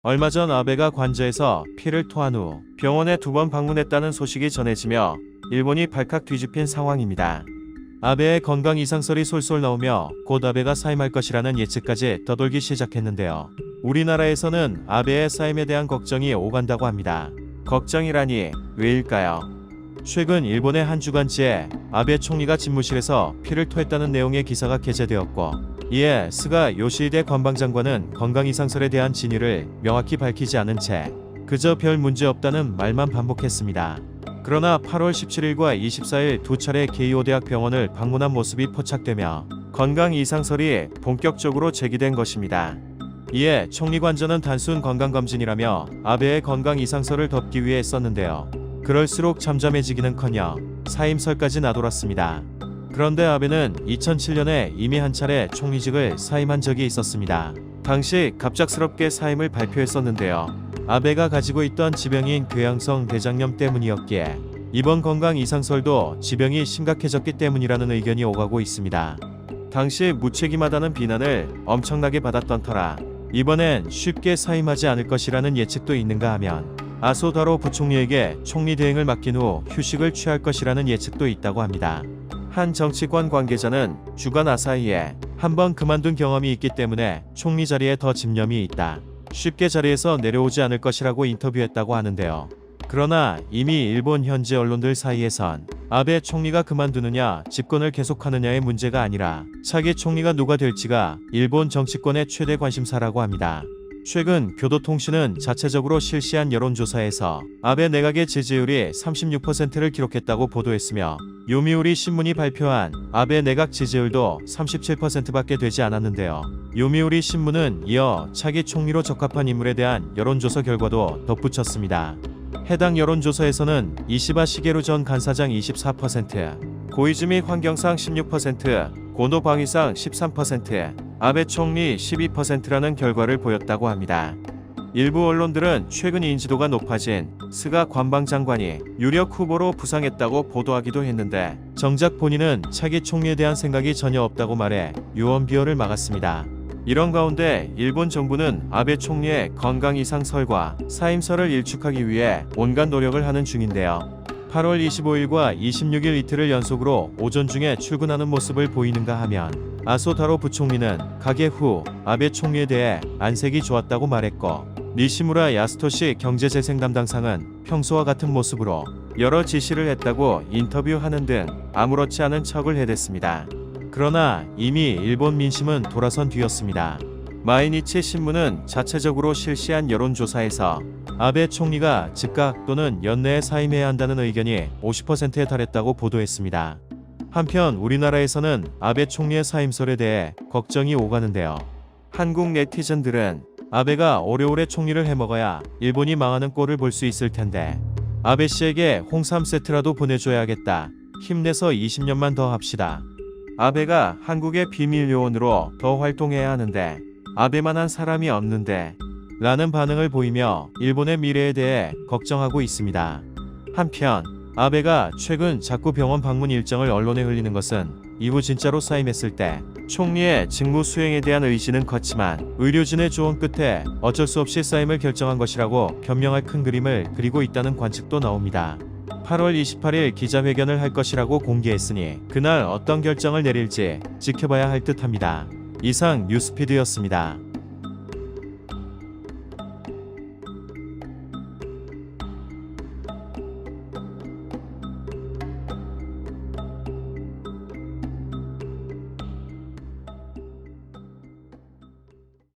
얼마 전 아베가 관저에서 피를 토한 후 병원에 2번 방문했다는 소식이 전해지며 일본이 발칵 뒤집힌 상황입니다. 아베의 건강 이상설이 솔솔 나오며 곧 아베가 사임할 것이라는 예측까지 떠돌기 시작했는데요. 우리나라에서는 아베의 사임에 대한 걱정이 오간다고 합니다. 걱정이라니 왜일까요? 최근 일본의 한 주간지에 아베 총리가 집무실에서 피를 토했다는 내용의 기사가 게재되었고, 이에 스가 요시히데 관방장관은 건강 이상설에 대한 진위를 명확히 밝히지 않은 채 그저 별 문제 없다는 말만 반복했습니다. 그러나 8월 17일과 24일 두 차례 게이오 대학 병원을 방문한 모습이 포착되며 건강 이상설이 본격적으로 제기된 것입니다. 이에 총리 관저는 단순 건강검진이라며 아베의 건강 이상설을 덮기 위해 썼는데요. 그럴수록 잠잠해지기는커녕 사임설까지 나돌았습니다. 그런데 아베는 2007년에 이미 한 차례 총리직을 사임한 적이 있었습니다. 당시 갑작스럽게 사임을 발표했었는데요. 아베가 가지고 있던 지병인 궤양성 대장염 때문이었기에 이번 건강 이상설도 지병이 심각해졌기 때문이라는 의견이 오가고 있습니다. 당시 무책임하다는 비난을 엄청나게 받았던 터라 이번엔 쉽게 사임하지 않을 것이라는 예측도 있는가 하면 아소다로 부총리에게 총리 대행을 맡긴 후 휴식을 취할 것이라는 예측도 있다고 합니다. 한 정치권 관계자는 주간 아사히에 한번 그만둔 경험이 있기 때문에 총리 자리에 더 집념이 있다. 쉽게 자리에서 내려오지 않을 것이라고 인터뷰했다고 하는데요. 그러나 이미 일본 현지 언론들 사이에선 아베 총리가 그만두느냐 집권을 계속하느냐의 문제가 아니라 차기 총리가 누가 될지가 일본 정치권의 최대 관심사라고 합니다. 최근 교도통신은 자체적으로 실시한 여론조사에서 아베 내각의 지지율이 36%를 기록했다고 보도했으며 요미우리 신문이 발표한 아베 내각 지지율도 37%밖에 되지 않았는데요. 요미우리 신문은 이어 차기 총리로 적합한 인물에 대한 여론조사 결과도 덧붙였습니다. 해당 여론조사에서는 이시바 시게루 전 간사장 24%, 고이즈미 환경상 16%, 고노 방위상 13%, 아베 총리 12%라는 결과를 보였다고 합니다. 일부 언론들은 최근 인지도가 높아진 스가 관방장관이 유력 후보로 부상했다고 보도하기도 했는데 정작 본인은 차기 총리에 대한 생각이 전혀 없다고 말해 유언비어를 막았습니다. 이런 가운데 일본 정부는 아베 총리의 건강 이상설과 사임설을 일축하기 위해 온갖 노력을 하는 중인데요. 8월 25일과 26일 이틀을 연속으로 오전 중에 출근하는 모습을 보이는가 하면 아소다로 부총리는 가게 후 아베 총리에 대해 안색이 좋았다고 말했고, 니시무라 야스토시 경제재생 담당상은 평소와 같은 모습으로 여러 지시를 했다고 인터뷰하는 등 아무렇지 않은 척을 해댔습니다. 그러나 이미 일본 민심은 돌아선 뒤였습니다. 마이니치 신문은 자체적으로 실시한 여론조사에서 아베 총리가 즉각 또는 연내에 사임해야 한다는 의견이 50%에 달했다고 보도했습니다. 한편 우리나라에서는 아베 총리의 사임설에 대해 걱정이 오가는데요. 한국 네티즌들은 아베가 오래오래 총리를 해먹어야 일본이 망하는 꼴을 볼 수 있을 텐데 아베 씨에게 홍삼 세트라도 보내줘야겠다. 힘내서 20년만 더 합시다. 아베가 한국의 비밀 요원으로 더 활동해야 하는데 아베만한 사람이 없는데 라는 반응을 보이며 일본의 미래에 대해 걱정하고 있습니다. 한편 아베가 최근 자꾸 병원 방문 일정을 언론에 흘리는 것은 이후 진짜로 사임했을 때 총리의 직무 수행에 대한 의지는 컸지만 의료진의 조언 끝에 어쩔 수 없이 사임을 결정한 것이라고 변명할 큰 그림을 그리고 있다는 관측도 나옵니다. 8월 28일 기자회견을 할 것이라고 공개했으니 그날 어떤 결정을 내릴지 지켜봐야 할 듯합니다. 이상 뉴스피드였습니다.